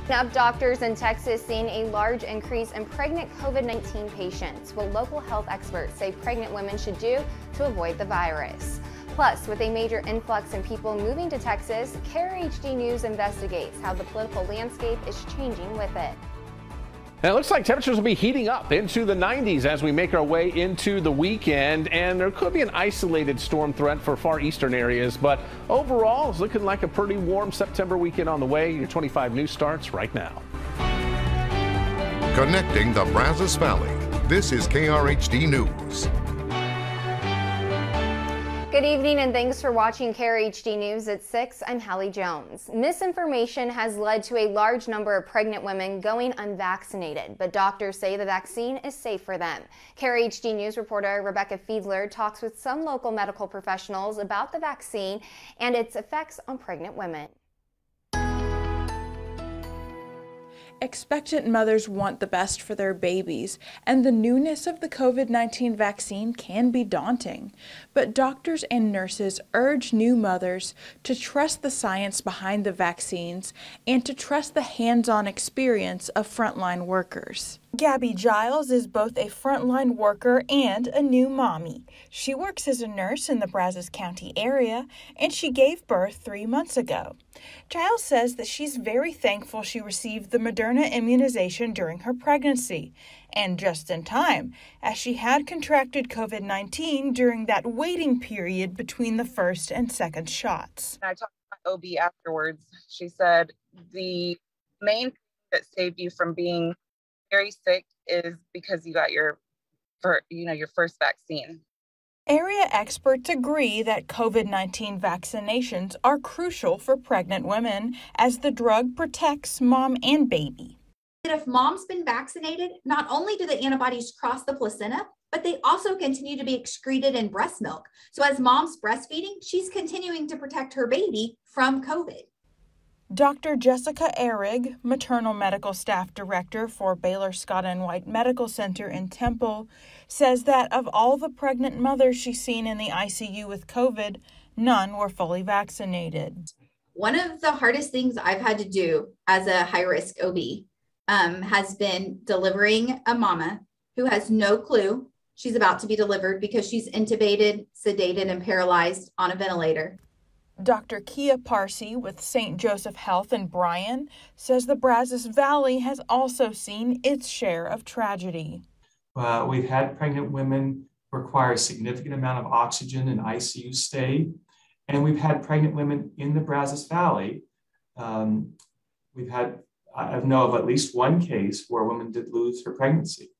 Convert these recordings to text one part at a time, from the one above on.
Now, doctors in Texas seeing a large increase in pregnant COVID-19 patients. What local health experts say pregnant women should do to avoid the virus. Plus, with a major influx in people moving to Texas, Krhd News investigates how the political landscape is changing with it. Now, it looks like temperatures will be heating up into the 90s as we make our way into the weekend, and there could be an isolated storm threat for far eastern areas, but overall, it's looking like a pretty warm September weekend on the way. Your 25 News starts right now. Connecting the Brazos Valley, this is KRHD News. Good evening and thanks for watching Krhd News at 6. I'm Hallie Jones. Misinformation has led to a large number of pregnant women going unvaccinated, but doctors say the vaccine is safe for them. Krhd News reporter Rebecca Fiedler talks with some local medical professionals about the vaccine and its effects on pregnant women. Expectant mothers want the best for their babies, and the newness of the COVID-19 vaccine can be daunting. But doctors and nurses urge new mothers to trust the science behind the vaccines and to trust the hands-on experience of frontline workers. Gabby Giles is both a frontline worker and a new mommy. She works as a nurse in the Brazos County area, and she gave birth 3 months ago. Giles says that she's very thankful she received the Moderna immunization during her pregnancy, and just in time, as she had contracted COVID-19 during that waiting period between the first and second shots. I talked to my OB afterwards. She said the main thing that saved you from being very sick is because you got your first vaccine. Area experts agree that COVID-19 vaccinations are crucial for pregnant women as the drug protects mom and baby. If mom's been vaccinated, not only do the antibodies cross the placenta, but they also continue to be excreted in breast milk. So as mom's breastfeeding, she's continuing to protect her baby from COVID. Dr. Jessica Ehrig, maternal medical staff director for Baylor Scott & White Medical Center in Temple, says that of all the pregnant mothers she's seen in the ICU with COVID, none were fully vaccinated. One of the hardest things I've had to do as a high-risk OB has been delivering a mama who has no clue she's about to be delivered because she's intubated, sedated, and paralyzed on a ventilator. Dr. Kia Parsi with St. Joseph Health in Bryan says the Brazos Valley has also seen its share of tragedy. We've had pregnant women require a significant amount of oxygen and ICU stay, and we've had pregnant women in the Brazos Valley. I know of at least one case where a woman did lose her pregnancy.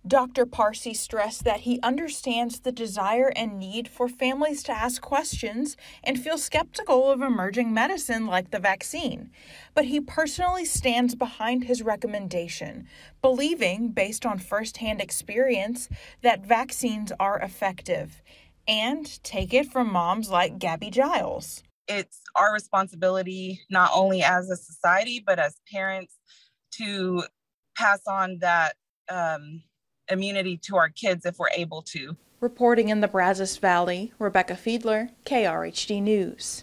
Dr. Parsi stressed that he understands the desire and need for families to ask questions and feel skeptical of emerging medicine like the vaccine. But he personally stands behind his recommendation, believing, based on firsthand experience, that vaccines are effective. And take it from moms like Gabby Giles. It's our responsibility, not only as a society, but as parents, to pass on that immunity to our kids if we're able to. Reporting in the Brazos Valley, Rebecca Fiedler, KRHD News.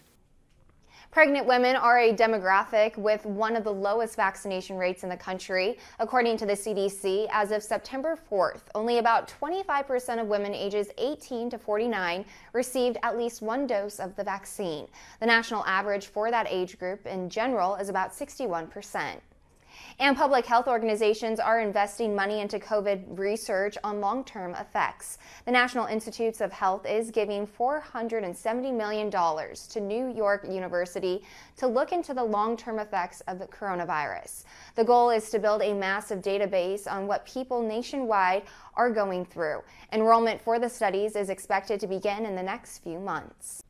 Pregnant women are a demographic with one of the lowest vaccination rates in the country. According to the CDC, as of September 4th, only about 25% of women ages 18 to 49 received at least one dose of the vaccine. The national average for that age group in general is about 61%. And public health organizations are investing money into COVID research on long-term effects. The National Institutes of Health is giving $470 million to New York University to look into the long-term effects of the coronavirus. The goal is to build a massive database on what people nationwide are going through. Enrollment for the studies is expected to begin in the next few months.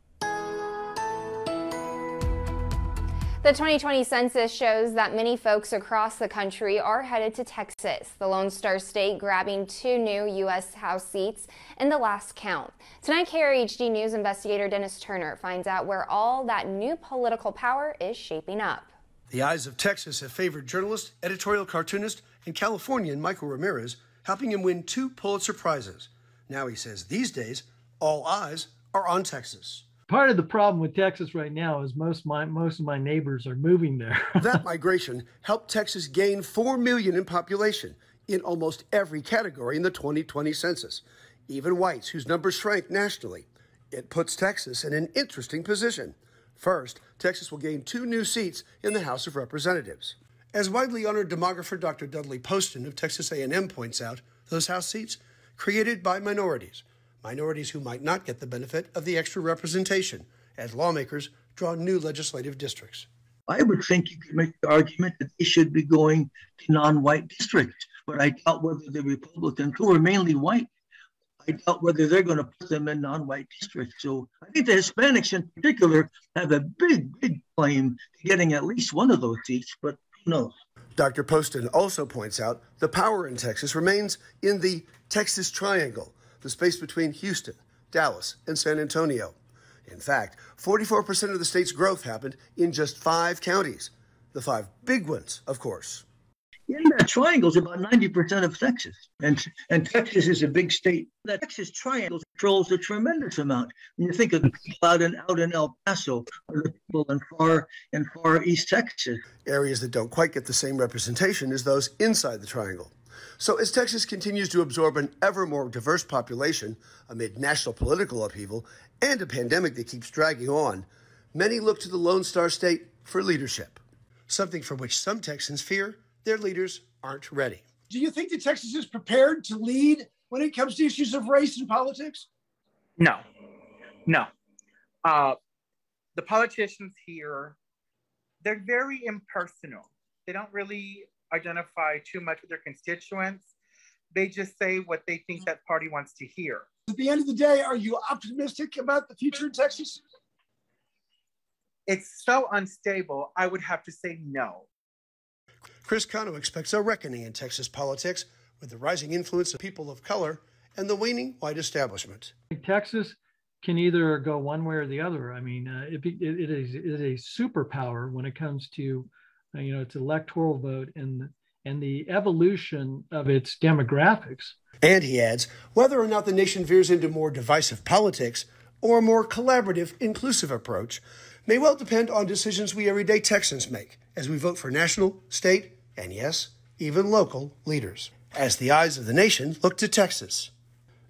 The 2020 census shows that many folks across the country are headed to Texas, the Lone Star State grabbing 2 new U.S. House seats in the last count. Tonight, KRHD News investigator Dennis Turner finds out where all that new political power is shaping up. The eyes of Texas have favored journalist, editorial cartoonist, and Californian Michael Ramirez, helping him win 2 Pulitzer Prizes. Now he says these days, all eyes are on Texas. Part of the problem with Texas right now is most of my neighbors are moving there. That migration helped Texas gain 4 million in population in almost every category in the 2020 census, even whites, whose numbers shrank nationally. It puts Texas in an interesting position. First, Texas will gain 2 new seats in the House of Representatives. As widely honored demographer Dr. Dudley Poston of Texas A&M points out, those House seats created by minorities who might not get the benefit of the extra representation as lawmakers draw new legislative districts. I would think you could make the argument that they should be going to non-white districts, but I doubt whether the Republicans, who are mainly white, I doubt whether they're going to put them in non-white districts. So I think the Hispanics in particular have a big claim to getting at least one of those seats, but who knows? Dr. Poston also points out the power in Texas remains in the Texas Triangle, the space between Houston, Dallas, and San Antonio. In fact, 44% of the state's growth happened in just 5 counties. The 5 big ones, of course. In that triangle is about 90% of Texas, and Texas is a big state. The Texas Triangle controls a tremendous amount. When you think of the people out in El Paso, or the people in far East Texas, areas that don't quite get the same representation as those inside the triangle. So as Texas continues to absorb an ever more diverse population amid national political upheaval and a pandemic that keeps dragging on, many look to the Lone Star State for leadership, something for which some Texans fear their leaders aren't ready. Do you think that Texas is prepared to lead when it comes to issues of race and politics? No. The politicians here, they're very impersonal. They don't really identify too much with their constituents. They just say what they think that party wants to hear. At the end of the day, are you optimistic about the future in Texas? It's so unstable, I would have to say no. Chris Cano expects a reckoning in Texas politics with the rising influence of people of color and the waning white establishment. Texas can either go one way or the other. I mean, it is a superpower when it comes to, its electoral vote and the evolution of its demographics. And he adds, whether or not the nation veers into more divisive politics or a more collaborative, inclusive approach may well depend on decisions we everyday Texans make as we vote for national, state, and yes, even local leaders. As the eyes of the nation look to Texas.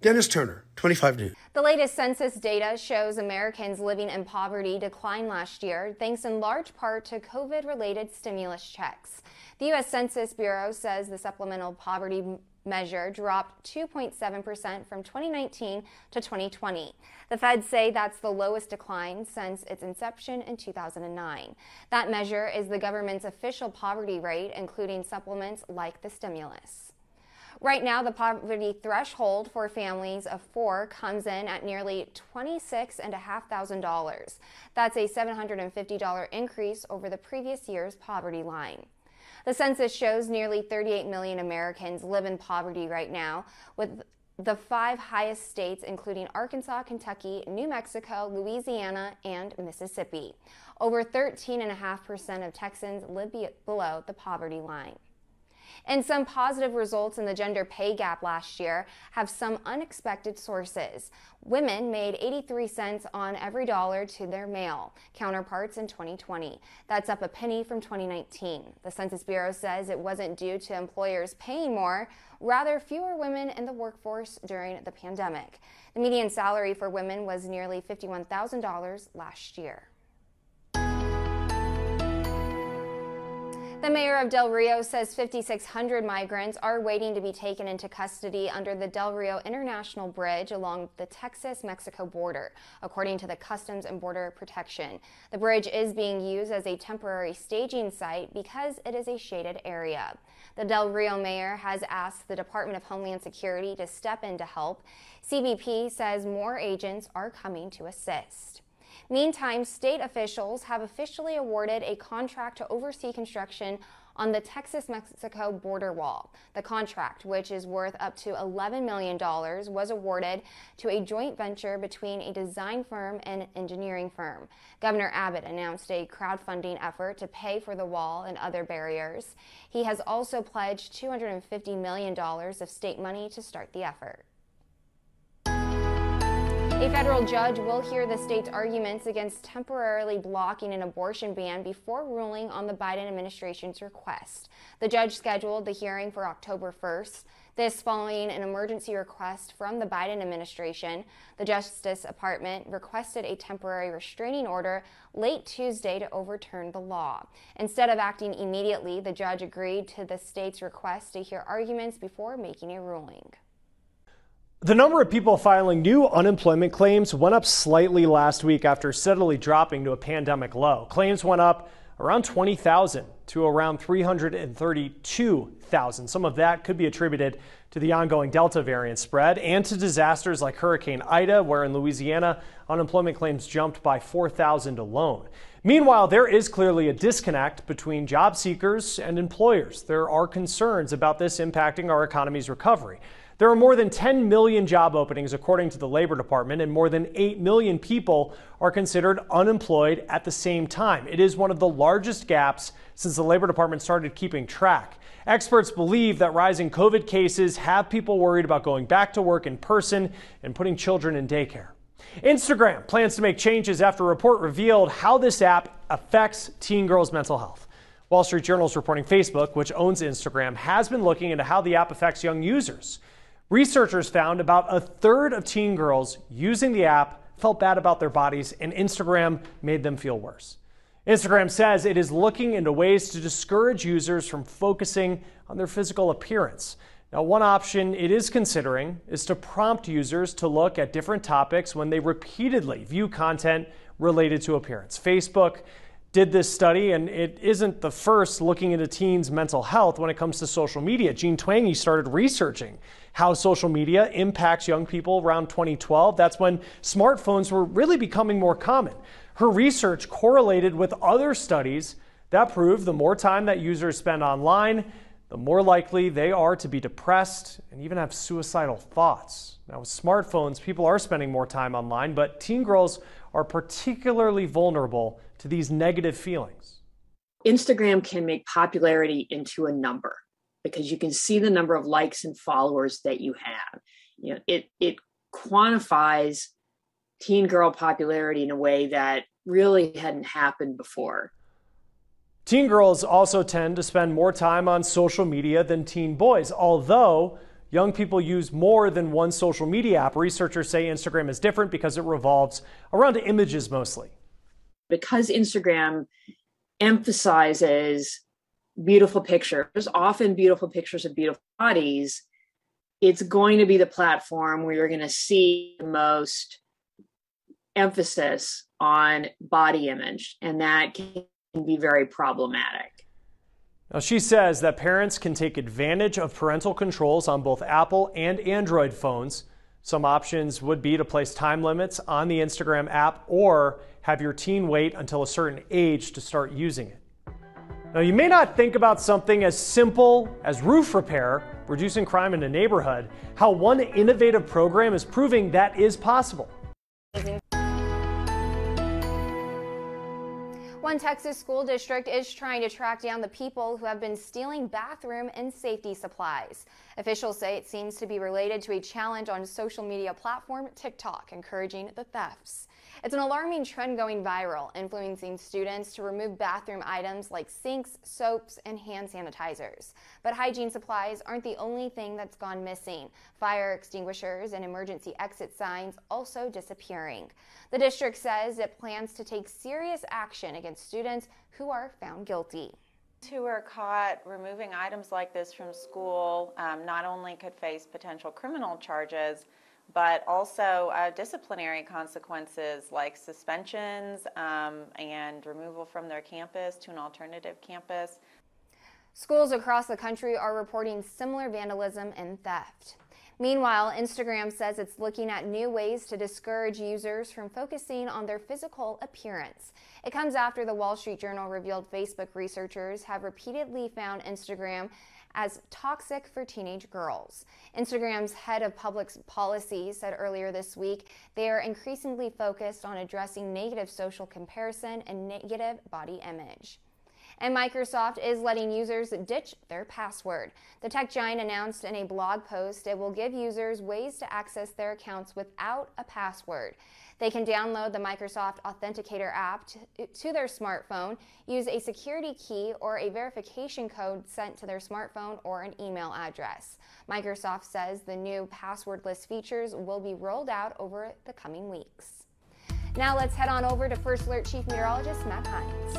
Dennis Turner, 25 News. The latest census data shows Americans living in poverty declined last year, thanks in large part to COVID-related stimulus checks. The U.S. Census Bureau says the supplemental poverty measure dropped 2.7% from 2019 to 2020. The feds say that's the lowest decline since its inception in 2009. That measure is the government's official poverty rate, including supplements like the stimulus. Right now, the poverty threshold for families of 4 comes in at nearly $26,500. That's a $750 increase over the previous year's poverty line. The census shows nearly 38 million Americans live in poverty right now, with the 5 highest states including Arkansas, Kentucky, New Mexico, Louisiana, and Mississippi. Over 13.5% of Texans live below the poverty line. And some positive results in the gender pay gap last year have some unexpected sources. Women made 83 cents on every dollar to their male counterparts in 2020. That's up a penny from 2019. The Census Bureau says it wasn't due to employers paying more, rather fewer women in the workforce during the pandemic. The median salary for women was nearly $51,000 last year. The mayor of Del Rio says 5,600 migrants are waiting to be taken into custody under the Del Rio International Bridge along the Texas-Mexico border, according to the Customs and Border Protection. The bridge is being used as a temporary staging site because it is a shaded area. The Del Rio mayor has asked the Department of Homeland Security to step in to help. CBP says more agents are coming to assist. Meantime, state officials have officially awarded a contract to oversee construction on the Texas-Mexico border wall. The contract, which is worth up to $11 million, was awarded to a joint venture between a design firm and engineering firm. Governor Abbott announced a crowdfunding effort to pay for the wall and other barriers. He has also pledged $250 million of state money to start the effort. A federal judge will hear the state's arguments against temporarily blocking an abortion ban before ruling on the Biden administration's request. The judge scheduled the hearing for October 1st. This following an emergency request from the Biden administration. The Justice Department requested a temporary restraining order late Tuesday to overturn the law. Instead of acting immediately, the judge agreed to the state's request to hear arguments before making a ruling. The number of people filing new unemployment claims went up slightly last week after steadily dropping to a pandemic low. Claims went up around 20,000 to around 332,000. Some of that could be attributed to the ongoing Delta variant spread and to disasters like Hurricane Ida, where in Louisiana, unemployment claims jumped by 4,000 alone. Meanwhile, there is clearly a disconnect between job seekers and employers. There are concerns about this impacting our economy's recovery. There are more than 10 million job openings, according to the Labor Department, and more than 8 million people are considered unemployed at the same time. It is one of the largest gaps since the Labor Department started keeping track. Experts believe that rising COVID cases have people worried about going back to work in person and putting children in daycare. Instagram plans to make changes after a report revealed how this app affects teen girls' mental health. Wall Street Journal is reporting Facebook, which owns Instagram, has been looking into how the app affects young users. Researchers found about a third of teen girls using the app felt bad about their bodies, and Instagram made them feel worse. Instagram says it is looking into ways to discourage users from focusing on their physical appearance. Now, one option it is considering is to prompt users to look at different topics when they repeatedly view content related to appearance. Facebook did this study, and it isn't the first looking into teens' mental health when it comes to social media. Jean Twenge started researching how social media impacts young people around 2012. That's when smartphones were really becoming more common. Her research correlated with other studies that prove the more time that users spend online, the more likely they are to be depressed and even have suicidal thoughts. Now, with smartphones, people are spending more time online, but teen girls are particularly vulnerable to these negative feelings. Instagram can make popularity into a number because you can see the number of likes and followers that you have. You know, it quantifies teen girl popularity in a way that really hadn't happened before. Teen girls also tend to spend more time on social media than teen boys, although young people use more than one social media app. Researchers say Instagram is different because it revolves around images mostly. Because Instagram emphasizes beautiful pictures, often beautiful pictures of beautiful bodies, it's going to be the platform where you're going to see the most emphasis on body image, and that can be very problematic. Now, she says that parents can take advantage of parental controls on both Apple and Android phones. Some options would be to place time limits on the Instagram app or have your teen wait until a certain age to start using it. Now, you may not think about something as simple as roof repair, reducing crime in a neighborhood, how one innovative program is proving that is possible. One Texas school district is trying to track down the people who have been stealing bathroom and safety supplies. Officials say it seems to be related to a challenge on social media platform TikTok, encouraging the thefts. It's an alarming trend going viral, influencing students to remove bathroom items like sinks, soaps, and hand sanitizers. But hygiene supplies aren't the only thing that's gone missing. Fire extinguishers and emergency exit signs also disappearing. The district says it plans to take serious action against students who are found guilty. Who are caught removing items like this from school not only could face potential criminal charges, but also disciplinary consequences like suspensions and removal from their campus to an alternative campus. Schools across the country are reporting similar vandalism and theft. Meanwhile, Instagram says it's looking at new ways to discourage users from focusing on their physical appearance. It comes after the Wall Street Journal revealed Facebook researchers have repeatedly found Instagram as toxic for teenage girls. Instagram's head of public policy said earlier this week they are increasingly focused on addressing negative social comparison and negative body image. And Microsoft is letting users ditch their password. The tech giant announced in a blog post it will give users ways to access their accounts without a password. They can download the Microsoft Authenticator app to their smartphone, use a security key or a verification code sent to their smartphone or an email address. Microsoft says the new passwordless features will be rolled out over the coming weeks. Now let's head on over to First Alert Chief Meteorologist Matt Hines.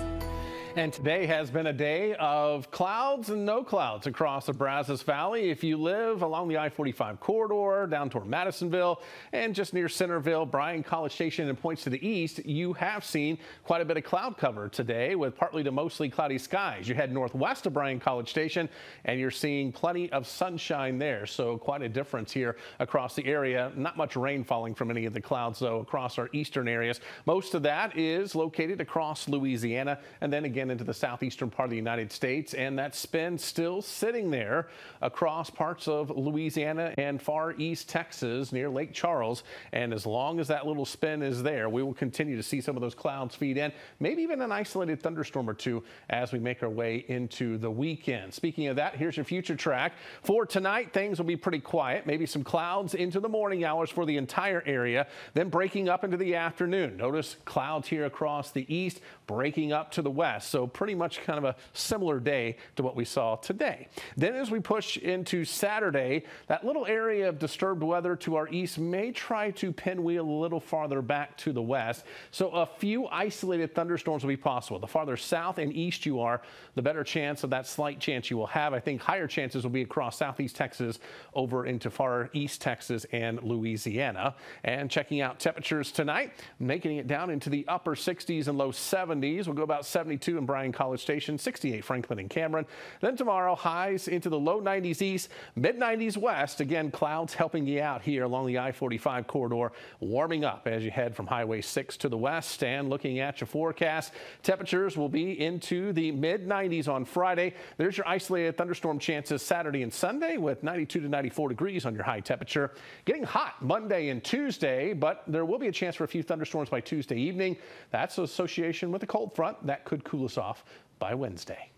And today has been a day of clouds and no clouds across the Brazos Valley. If you live along the I-45 corridor down toward Madisonville and just near Centerville, Bryan College Station and points to the east, you have seen quite a bit of cloud cover today with partly to mostly cloudy skies. You head northwest of Bryan College Station and you're seeing plenty of sunshine there. So quite a difference here across the area. Not much rain falling from any of the clouds, though, across our eastern areas. Most of that is located across Louisiana and then again into the southeastern part of the United States, and that spin still sitting there across parts of Louisiana and far east Texas near Lake Charles. And as long as that little spin is there, we will continue to see some of those clouds feed in, maybe even an isolated thunderstorm or two as we make our way into the weekend. Speaking of that, here's your future track. For tonight, things will be pretty quiet, maybe some clouds into the morning hours for the entire area, then breaking up into the afternoon. Notice clouds here across the east, breaking up to the west. So pretty much kind of a similar day to what we saw today. Then as we push into Saturday, that little area of disturbed weather to our east may try to pinwheel a little farther back to the west. So a few isolated thunderstorms will be possible. The farther south and east you are, the better chance of that slight chance you will have. I think higher chances will be across southeast Texas over into far east Texas and Louisiana. And checking out temperatures tonight, making it down into the upper 60s and low 70s. We'll go about 72 in Bryan College Station, 68 Franklin and Cameron. Then tomorrow, highs into the low 90s east, mid 90s west. Again, clouds helping you out here along the I-45 corridor, warming up as you head from Highway 6 to the west. And looking at your forecast, temperatures will be into the mid 90s on Friday. There's your isolated thunderstorm chances Saturday and Sunday with 92 to 94 degrees on your high temperature. Getting hot Monday and Tuesday, but there will be a chance for a few thunderstorms by Tuesday evening. That's association with a cold front that could cool us off by Wednesday.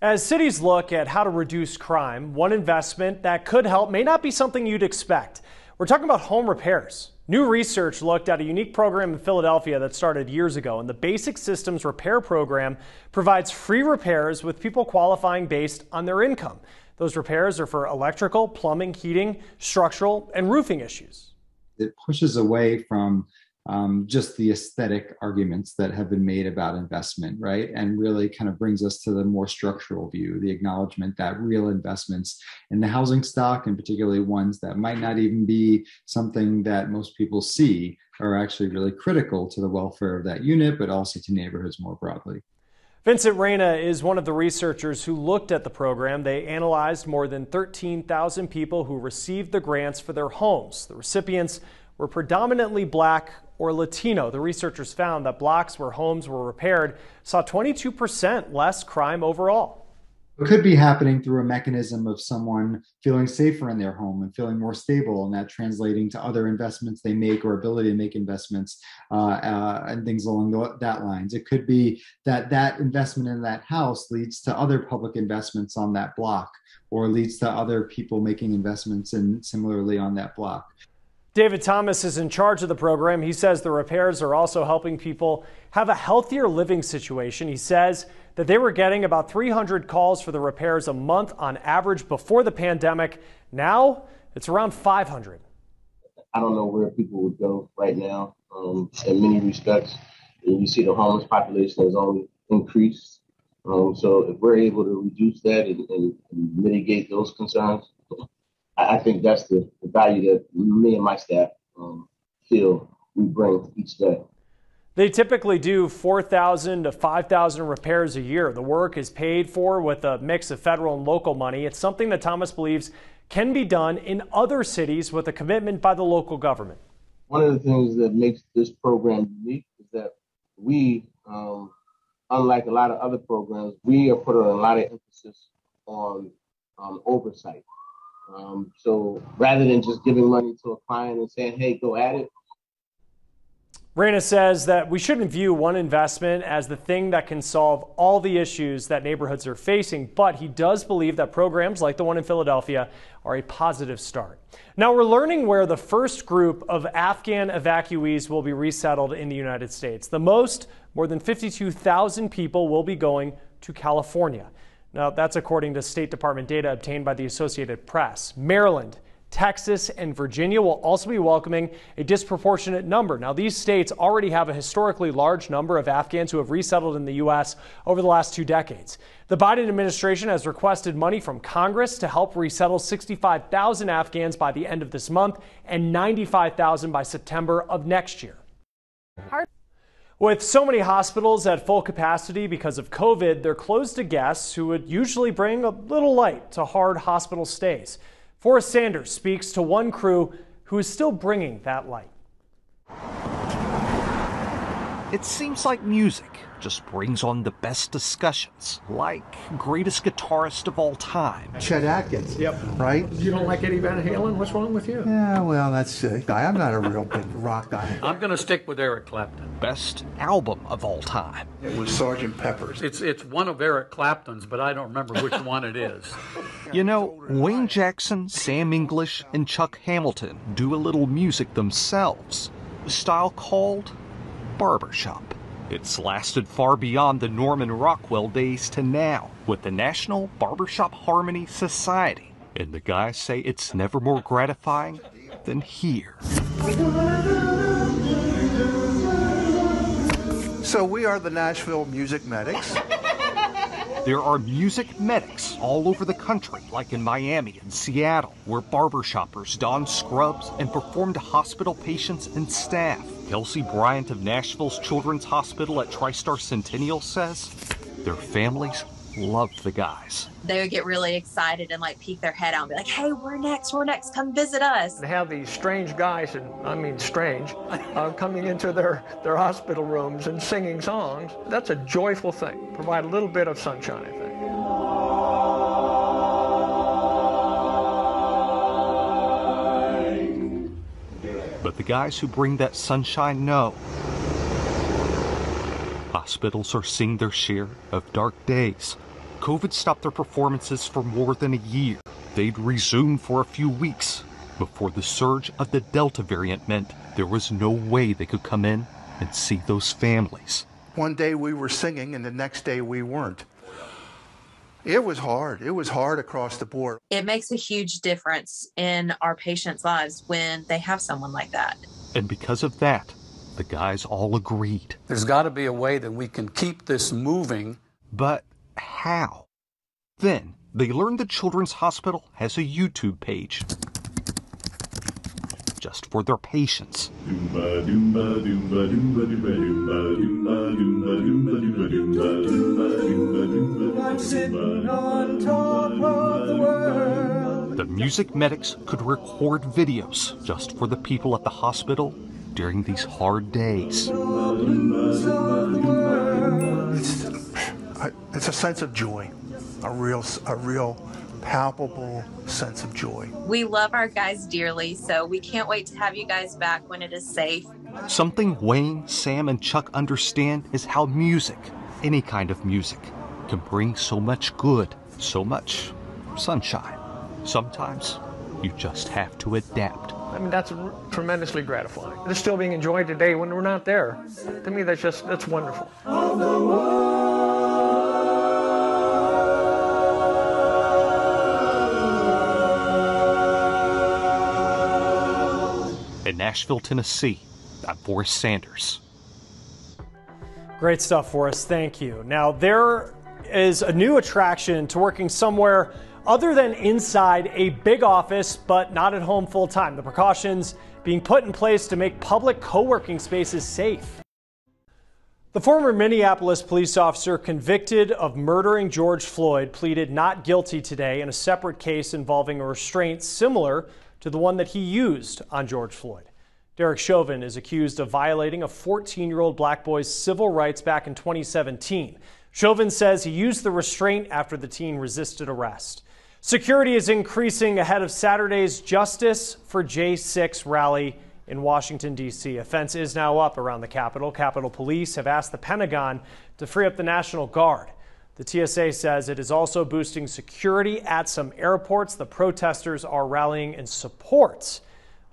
As cities look at how to reduce crime, one investment that could help may not be something you'd expect. We're talking about home repairs. New research looked at a unique program in Philadelphia that started years ago, and the Basic Systems Repair Program provides free repairs with people qualifying based on their income. Those repairs are for electrical, plumbing, heating, structural, and roofing issues. It pushes away from just the aesthetic arguments that have been made about investment, right? And really kind of brings us to the more structural view, the acknowledgement that real investments in the housing stock, and particularly ones that might not even be something that most people see, are actually really critical to the welfare of that unit, but also to neighborhoods more broadly. Vincent Reyna is one of the researchers who looked at the program. They analyzed more than 13,000 people who received the grants for their homes. The recipients were predominantly Black or Latino. The researchers found that blocks where homes were repaired saw 22% less crime overall. It could be happening through a mechanism of someone feeling safer in their home and feeling more stable, and that translating to other investments they make or ability to make investments and things along that lines. It could be that that investment in that house leads to other public investments on that block, or leads to other people making investments in similarly on that block. David Thomas is in charge of the program. He says the repairs are also helping people have a healthier living situation. He says that they were getting about 300 calls for the repairs a month on average before the pandemic. Now it's around 500. I don't know where people would go right now in many respects. And you see the homeless population has only increased. So if we're able to reduce that and mitigate those concerns, I think that's the value that me and my staff feel we bring each day. They typically do 4,000 to 5,000 repairs a year. The work is paid for with a mix of federal and local money. It's something that Thomas believes can be done in other cities with a commitment by the local government. One of the things that makes this program unique is that we, unlike a lot of other programs, we are putting a lot of emphasis on oversight. So rather than just giving money to a client and saying, hey, go at it, Reyna says that we shouldn't view one investment as the thing that can solve all the issues that neighborhoods are facing, but he does believe that programs like the one in Philadelphia are a positive start. Now we're learning where the first group of Afghan evacuees will be resettled in the United States. The most, more than 52,000 people, will be going to California. Now that's according to State Department data obtained by the Associated Press. Maryland, Texas, and Virginia will also be welcoming a disproportionate number. Now, these states already have a historically large number of Afghans who have resettled in the U.S. over the last 2 decades. The Biden administration has requested money from Congress to help resettle 65,000 Afghans by the end of this month and 95,000 by September of next year. With so many hospitals at full capacity because of COVID, they're closed to guests who would usually bring a little light to hard hospital stays. Forrest Sanders speaks to one crew who is still bringing that light. It seems like music just brings on the best discussions, like greatest guitarist of all time. Chet Atkins. Yep. Right? You don't like Eddie Van Halen? What's wrong with you? Yeah, well, that's a guy. I'm not a real big rock guy. I'm going to stick with Eric Clapton. Best album of all time. It was Sgt. Pepper's. It's one of Eric Clapton's, but I don't remember which one it is. You know, Wayne Jackson, Sam English, and Chuck Hamilton do a little music themselves, a style called barbershop. It's lasted far beyond the Norman Rockwell days to now, with the National Barbershop Harmony Society. And the guys say it's never more gratifying than here. So we are the Nashville Music Medics. There are music medics all over the country, like in Miami and Seattle, where barbershoppers don scrubs and perform to hospital patients and staff. Kelsey Bryant of Nashville's Children's Hospital at TriStar Centennial says their families love the guys. They would get really excited and like peek their head out and be like, hey, we're next, come visit us. They have these strange guys, and I mean strange, coming into their hospital rooms and singing songs. That's a joyful thing. Provide a little bit of sunshine, I think. But the guys who bring that sunshine know hospitals are seeing their share of dark days. COVID stopped their performances for more than a year. They'd resume for a few weeks before the surge of the Delta variant meant there was no way they could come in and see those families. One day we were singing and the next day we weren't. It was hard. It was hard across the board. It makes a huge difference in our patients' lives when they have someone like that. And because of that, the guys all agreed. There's got to be a way that we can keep this moving. But how? Then they learned the Children's Hospital has a YouTube page just for their patients. The music medics could record videos just for the people at the hospital during these hard days. It's a sense of joy, a real palpable sense of joy. We love our guys dearly, so we can't wait to have you guys back when it is safe. Something Wayne, Sam, and Chuck understand is how music, any kind of music, can bring so much good, so much sunshine. Sometimes you just have to adapt. I mean, that's tremendously gratifying. It's still being enjoyed today when we're not there. To me, that's wonderful. In Nashville, Tennessee, I'm Forrest Sanders. Great stuff, Forrest. Thank you. Now, there is a new attraction to working somewhere other than inside a big office, but not at home full time. The precautions being put in place to make public co-working spaces safe. The former Minneapolis police officer convicted of murdering George Floyd pleaded not guilty today in a separate case involving a restraint similar to the one that he used on George Floyd. Derek Chauvin is accused of violating a 14-year-old black boy's civil rights back in 2017. Chauvin says he used the restraint after the teen resisted arrest. Security is increasing ahead of Saturday's Justice for J6 rally in Washington, D.C. A fence is now up around the Capitol. Capitol Police have asked the Pentagon to free up the National Guard. The TSA says it is also boosting security at some airports. The protesters are rallying in support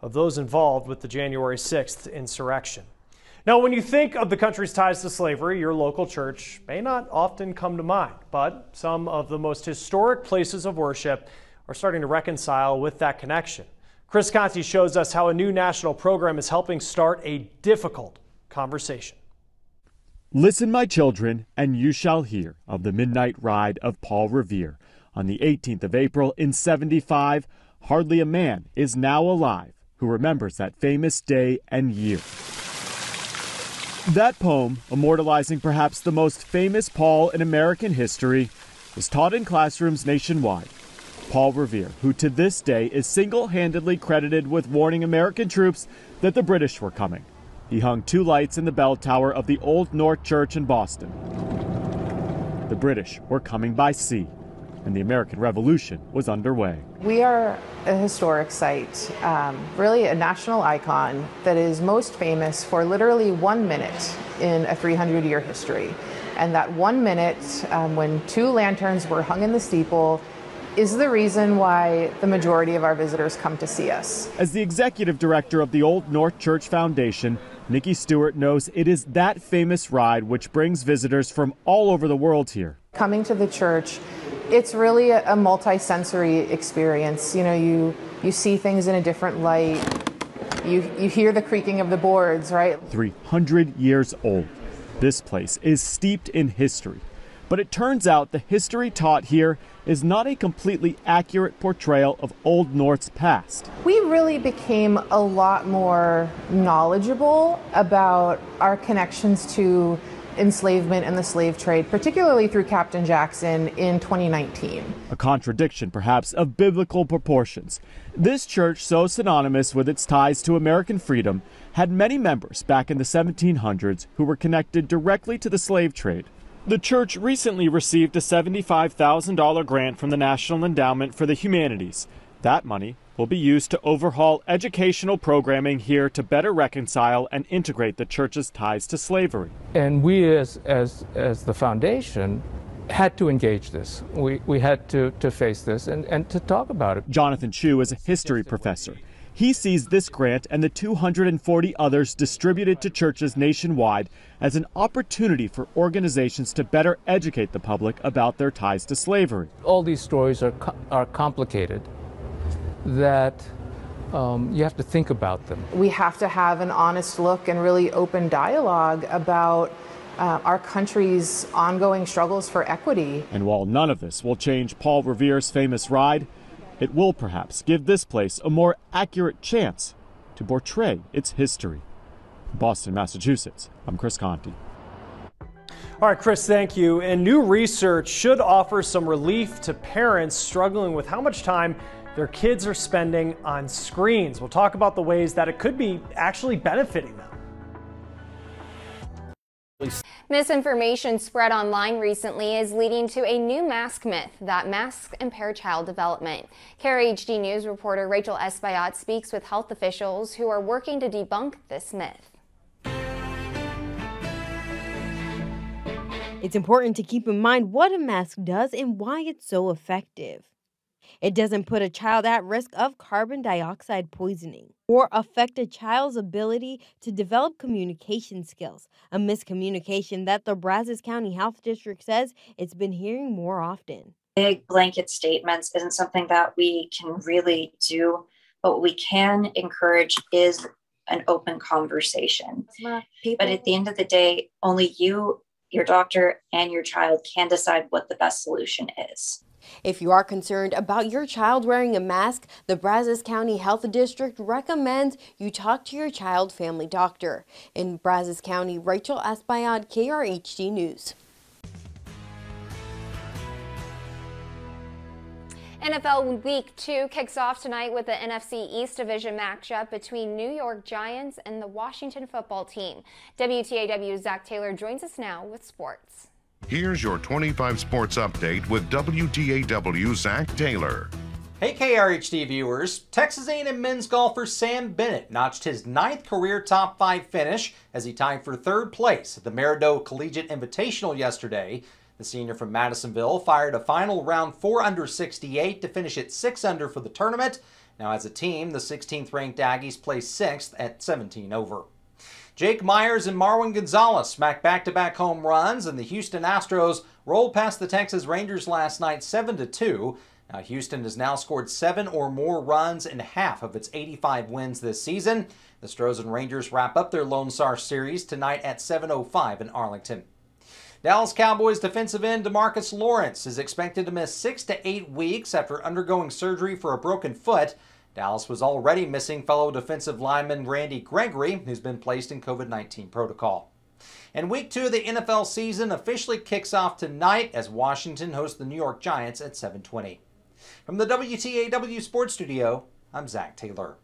of those involved with the January 6th insurrection. Now, when you think of the country's ties to slavery, your local church may not often come to mind, but some of the most historic places of worship are starting to reconcile with that connection. Chris Conti shows us how a new national program is helping start a difficult conversation. Listen, my children, and you shall hear of the midnight ride of Paul Revere. On the 18th of April in 75, hardly a man is now alive who remembers that famous day and year. That poem, immortalizing perhaps the most famous Paul in American history, was taught in classrooms nationwide. Paul Revere, who to this day is single-handedly credited with warning American troops that the British were coming. He hung 2 lights in the bell tower of the Old North Church in Boston. The British were coming by sea, and the American Revolution was underway. We are a historic site, really a national icon that is most famous for literally 1 minute in a 300-year history. And that 1 minute when 2 lanterns were hung in the steeple is the reason why the majority of our visitors come to see us. As the executive director of the Old North Church Foundation, Nikki Stewart knows it is that famous ride which brings visitors from all over the world here. Coming to the church, it's really a multi-sensory experience. You know, you see things in a different light. You hear the creaking of the boards, right? 300 years old. This place is steeped in history. But it turns out the history taught here is not a completely accurate portrayal of Old North's past. We really became a lot more knowledgeable about our connections to enslavement and the slave trade, particularly through Captain Jackson in 2019. A contradiction, perhaps, of biblical proportions. This church, so synonymous with its ties to American freedom, had many members back in the 1700s who were connected directly to the slave trade. The church recently received a $75,000 grant from the National Endowment for the Humanities. That money will be used to overhaul educational programming here to better reconcile and integrate the church's ties to slavery. And we as the foundation had to engage this. We had to face this and to talk about it. Jonathan Chu is a history professor. He sees this grant and the 240 others distributed to churches nationwide as an opportunity for organizations to better educate the public about their ties to slavery. All these stories are complicated, that you have to think about them. We have to have an honest look and really open dialogue about our country's ongoing struggles for equity. And while none of this will change Paul Revere's famous ride, it will perhaps give this place a more accurate chance to portray its history. In Boston, Massachusetts, I'm Chris Conti. All right, Chris, thank you. And new research should offer some relief to parents struggling with how much time their kids are spending on screens. We'll talk about the ways that it could be actually benefiting them. Misinformation spread online recently is leading to a new mask myth that masks impair child development. Krhd News reporter Rachel Espaillat speaks with health officials who are working to debunk this myth. It's important to keep in mind what a mask does and why it's so effective. It doesn't put a child at risk of carbon dioxide poisoning or affect a child's ability to develop communication skills, a miscommunication that the Brazos County Health District says it's been hearing more often. Big blanket statements isn't something that we can really do, but what we can encourage is an open conversation. But at the end of the day, only you, your doctor, and your child can decide what the best solution is. If you are concerned about your child wearing a mask, the Brazos County Health District recommends you talk to your child family doctor. In Brazos County, Rachel Espaillat, KRHD News. NFL Week 2 kicks off tonight with the NFC East Division matchup between New York Giants and the Washington football team. WTAW's Zach Taylor joins us now with sports. Here's your 25 sports update with WTAW's Zach Taylor. Hey KRHD viewers, Texas A&M men's golfer Sam Bennett notched his 9th career top 5 finish as he tied for 3rd place at the Merideau Collegiate Invitational yesterday. The senior from Madisonville fired a final round 4 under 68 to finish at 6 under for the tournament. Now as a team, the 16th ranked Aggies placed 6th at 17 over. Jake Myers and Marwin Gonzalez smacked back-to-back home runs, and the Houston Astros rolled past the Texas Rangers last night 7-2. Now, Houston has now scored 7 or more runs in half of its 85 wins this season. The Astros and Rangers wrap up their Lone Star Series tonight at 7:05 in Arlington. Dallas Cowboys defensive end DeMarcus Lawrence is expected to miss 6 to 8 weeks after undergoing surgery for a broken foot. Dallas was already missing fellow defensive lineman Randy Gregory, who's been placed in COVID-19 protocol. And week 2 of the NFL season officially kicks off tonight as Washington hosts the New York Giants at 7:20. From the WTAW Sports Studio, I'm Zach Taylor.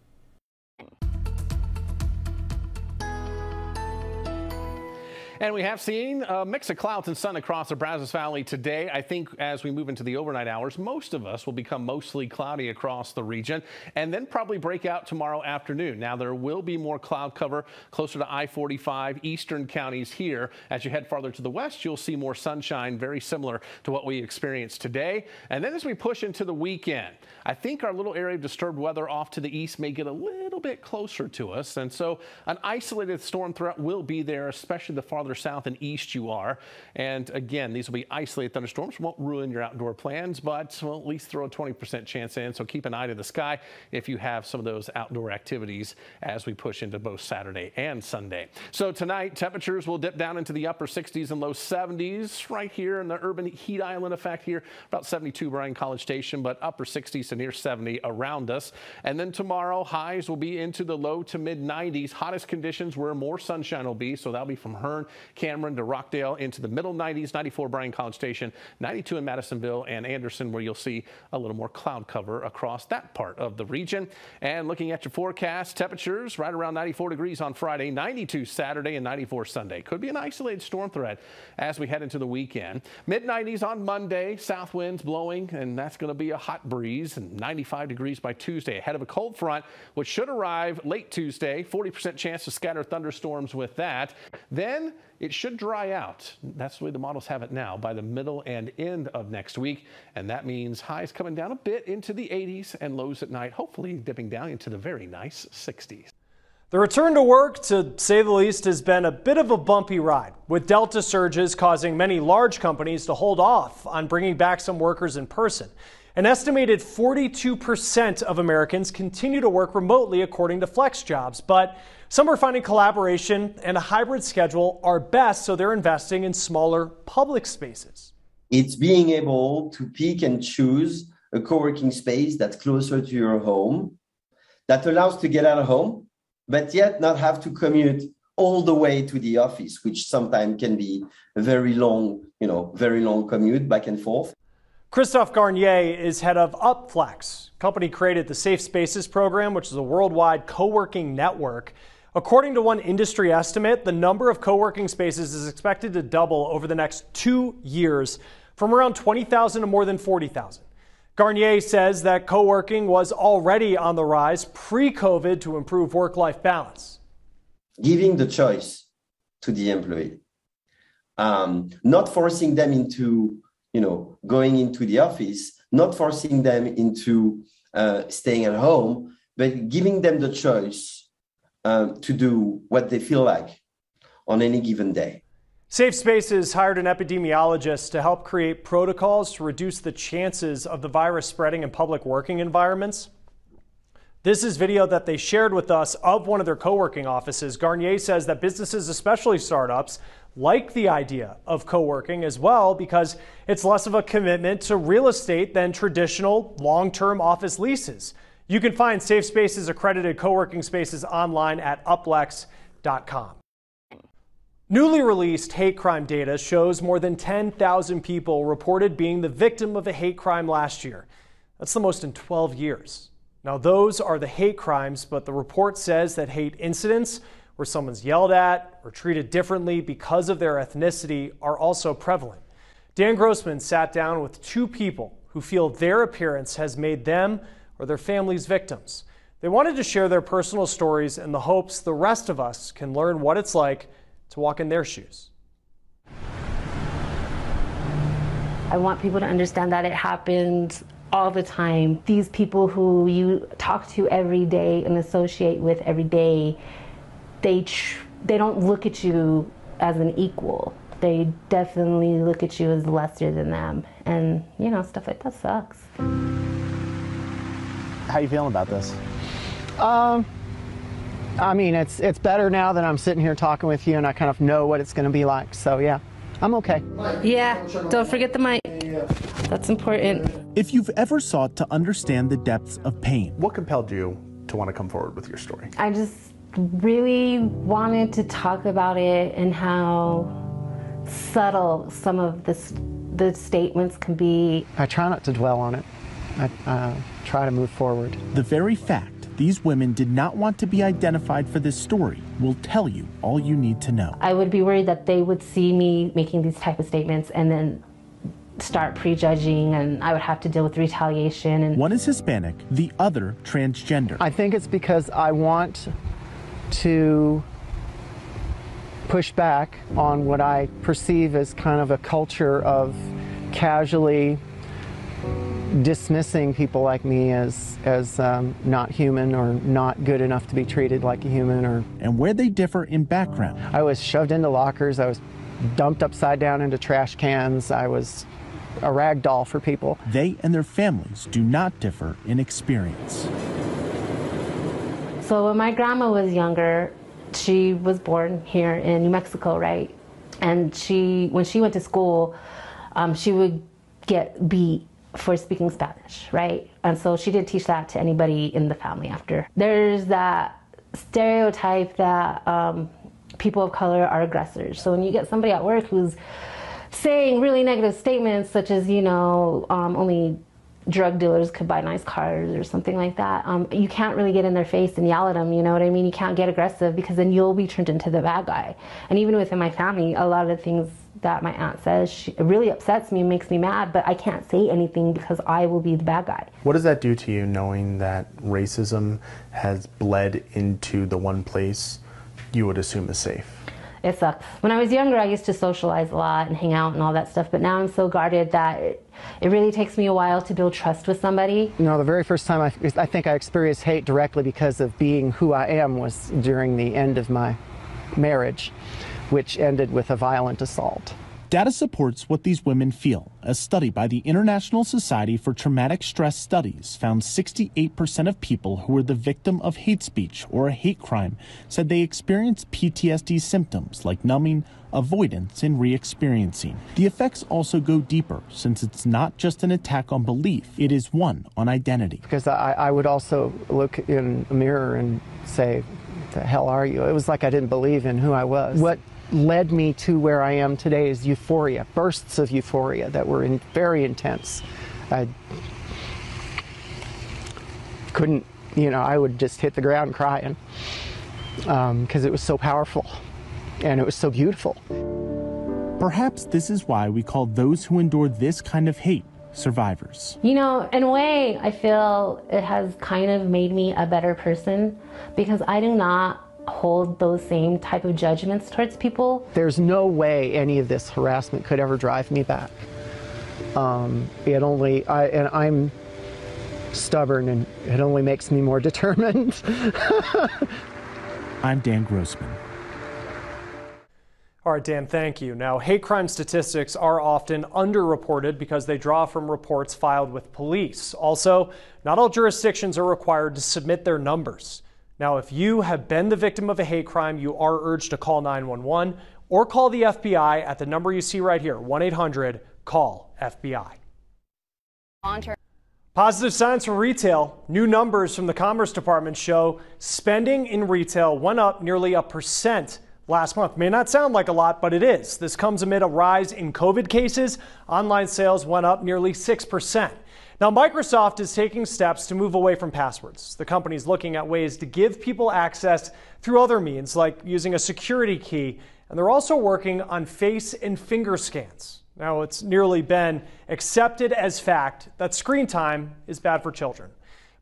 And we have seen a mix of clouds and sun across the Brazos Valley today. I think as we move into the overnight hours, most of us will become mostly cloudy across the region and then probably break out tomorrow afternoon. Now, there will be more cloud cover closer to I-45, eastern counties here. As you head farther to the west, you'll see more sunshine, very similar to what we experienced today. And then as we push into the weekend, I think our little area of disturbed weather off to the east may get a little bit closer to us. And so an isolated storm threat will be there, especially the farther south and east you are. And again, these will be isolated thunderstorms. Won't ruin your outdoor plans, but will at least throw a 20% chance in. So keep an eye to the sky if you have some of those outdoor activities as we push into both Saturday and Sunday. So tonight, temperatures will dip down into the upper 60s and low 70s right here in the urban heat island effect here, about 72 Bryan College Station, but upper 60s to near 70 around us. And then tomorrow, highs will be into the low to mid 90s. Hottest conditions where more sunshine will be. So that'll be from Hearn, Cameron to Rockdale into the middle 90s, 94 Bryan College Station, 92 in Madisonville and Anderson, where you'll see a little more cloud cover across that part of the region. And looking at your forecast, temperatures right around 94 degrees on Friday, 92 Saturday, and 94 Sunday. Could be an isolated storm threat as we head into the weekend. Mid 90s on Monday, south winds blowing, and that's going to be a hot breeze, and 95 degrees by Tuesday ahead of a cold front, which should arrive late Tuesday. 40% chance to scatter thunderstorms with that. Then it should dry out. That's the way the models have it now by the middle and end of next week. And that means highs coming down a bit into the 80s and lows at night, hopefully dipping down into the very nice 60s. The return to work, to say the least, has been a bit of a bumpy ride, with Delta surges causing many large companies to hold off on bringing back some workers in person. An estimated 42% of Americans continue to work remotely, according to FlexJobs, but some are finding collaboration and a hybrid schedule are best, so they're investing in smaller public spaces. It's being able to pick and choose a co-working space that's closer to your home, that allows to get out of home, but yet not have to commute all the way to the office, which sometimes can be a very long commute back and forth. Christophe Garnier is head of UpFlex. The company created the Safe Spaces program, which is a worldwide co-working network. According to one industry estimate, the number of co-working spaces is expected to double over the next 2 years, from around 20,000 to more than 40,000. Garnier says that co-working was already on the rise pre-COVID to improve work-life balance. Giving the choice to the employee, not forcing them into going into the office, not forcing them into staying at home, but giving them the choice to do what they feel like on any given day. Safe Spaces hired an epidemiologist to help create protocols to reduce the chances of the virus spreading in public working environments. This is video that they shared with us of one of their co-working offices. Garnier says that businesses, especially startups, like the idea of co-working as well because it's less of a commitment to real estate than traditional long-term office leases. You can find Safe Spaces accredited co-working spaces online at uplex.com. Newly released hate crime data shows more than 10,000 people reported being the victim of a hate crime last year. That's the most in 12 years. Now, those are the hate crimes, but the report says that hate incidents where someone's yelled at or treated differently because of their ethnicity are also prevalent. Dan Grossman sat down with two people who feel their appearance has made them or their families victims. They wanted to share their personal stories in the hopes the rest of us can learn what it's like to walk in their shoes. I want people to understand that it happens all the time. These people who you talk to every day and associate with every day, they don't look at you as an equal. They definitely look at you as lesser than them. And, you know, stuff like that sucks. How you feeling about this? I mean, it's better now that I'm sitting here talking with you and I kind of know what it's going to be like. So, yeah, I'm okay. Yeah, don't forget the mic. That's important. If you've ever sought to understand the depths of pain, what compelled you to want to come forward with your story? I just really wanted to talk about it and how subtle some of the statements can be. I try not to dwell on it. I try to move forward. The very fact these women did not want to be identified for this story will tell you all you need to know. I would be worried that they would see me making these type of statements and then start prejudging, and I would have to deal with retaliation. And one is Hispanic, the other transgender. I think it's because I want to push back on what I perceive as kind of a culture of casually dismissing people like me as not human or not good enough to be treated like a human. And where they differ in background. I was shoved into lockers. I was dumped upside down into trash cans. I was a rag doll for people. They and their families do not differ in experience. So when my grandma was younger, she was born here in New Mexico, right? And when she went to school, she would get beat for speaking Spanish, right? And so she did teach that to anybody in the family after. There's that stereotype that people of color are aggressors. So when you get somebody at work who's saying really negative statements such as, you know, only drug dealers could buy nice cars or something like that, you can't really get in their face and yell at them, you know what I mean? You can't get aggressive because then you'll be turned into the bad guy. And even within my family, a lot of the things that my aunt says, it really upsets me and makes me mad, but I can't say anything because I will be the bad guy. What does that do to you, knowing that racism has bled into the one place you would assume is safe? It sucks. When I was younger, I used to socialize a lot and hang out and all that stuff, but now I'm so guarded that it really takes me a while to build trust with somebody. You know, the very first time I think I experienced hate directly because of being who I am was during the end of my marriage, which ended with a violent assault. Data supports what these women feel. A study by the International Society for Traumatic Stress Studies found 68% of people who were the victim of hate speech or a hate crime said they experienced PTSD symptoms like numbing, avoidance, and re-experiencing. The effects also go deeper, since it's not just an attack on belief, it is one on identity. Because I would also look in a mirror and say, "The hell are you?" It was like I didn't believe in who I was. What led me to where I am today is euphoria, bursts of euphoria that were very intense. I couldn't, you know, I would just hit the ground crying because it was so powerful and it was so beautiful. Perhaps this is why we call those who endure this kind of hate survivors. You know, in a way, I feel it has kind of made me a better person because I do not hold those same type of judgments towards people. There's no way any of this harassment could ever drive me back. I'm stubborn, and it only makes me more determined. I'm Dan Grossman. All right, Dan, thank you. Now, hate crime statistics are often underreported because they draw from reports filed with police. Also, not all jurisdictions are required to submit their numbers. Now, if you have been the victim of a hate crime, you are urged to call 911 or call the FBI at the number you see right here, 1-800-CALL-FBI. Positive signs from retail. New numbers from the Commerce Department show spending in retail went up nearly 1% last month. May not sound like a lot, but it is. This comes amid a rise in COVID cases. Online sales went up nearly 6%. Now, Microsoft is taking steps to move away from passwords. The company is looking at ways to give people access through other means, like using a security key, and they're also working on face and finger scans. Now, it's nearly been accepted as fact that screen time is bad for children.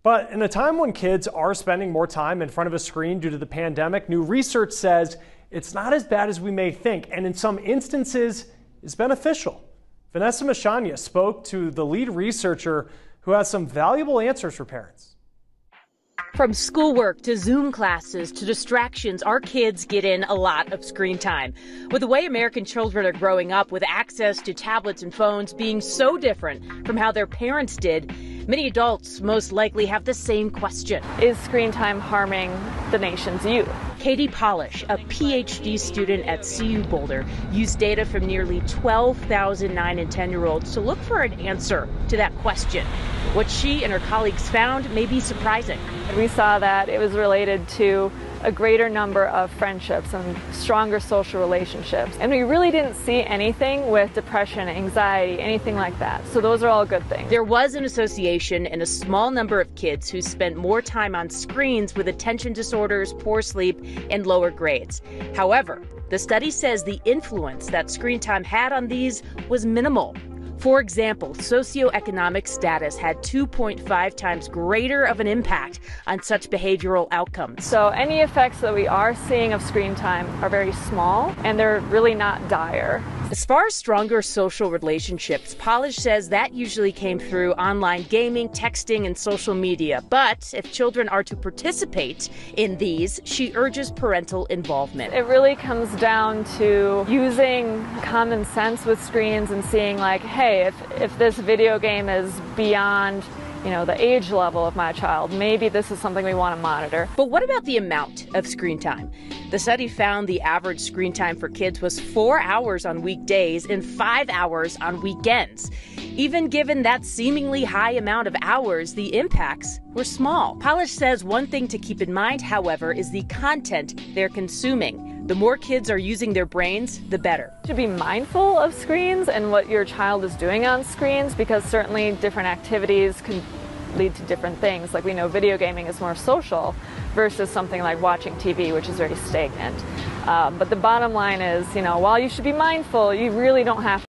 But in a time when kids are spending more time in front of a screen due to the pandemic, new research says it's not as bad as we may think, and in some instances is beneficial. Vanessa Mashanya spoke to the lead researcher who has some valuable answers for parents. From schoolwork to Zoom classes to distractions, our kids get in a lot of screen time. With the way American children are growing up with access to tablets and phones being so different from how their parents did, many adults most likely have the same question. Is screen time harming the nation's youth? Katie Polish, a PhD student at CU Boulder, used data from nearly 12,000 9 and 10-year-olds to look for an answer to that question. What she and her colleagues found may be surprising. We saw that it was related to a greater number of friendships and stronger social relationships. And we really didn't see anything with depression, anxiety, anything like that. So those are all good things. There was an association in a small number of kids who spent more time on screens with attention disorders, poor sleep, and lower grades. However, the study says the influence that screen time had on these was minimal. For example, socioeconomic status had 2.5 times greater of an impact on such behavioral outcomes. So any effects that we are seeing of screen time are very small, and they're really not dire. As far as stronger social relationships, Polish says that usually came through online gaming, texting, and social media. But if children are to participate in these, she urges parental involvement. It really comes down to using common sense with screens and seeing like, hey, if this video game is beyond the age level of my child, maybe this is something we want to monitor. But what about the amount of screen time? The study found the average screen time for kids was 4 hours on weekdays and 5 hours on weekends. Even given that seemingly high amount of hours, the impacts were small. Polish says one thing to keep in mind, however, is the content they're consuming. The more kids are using their brains, the better. You should be mindful of screens and what your child is doing on screens, because certainly different activities can lead to different things. Like we know video gaming is more social versus something like watching TV, which is very stagnant. But the bottom line is, while you should be mindful, you really don't have to.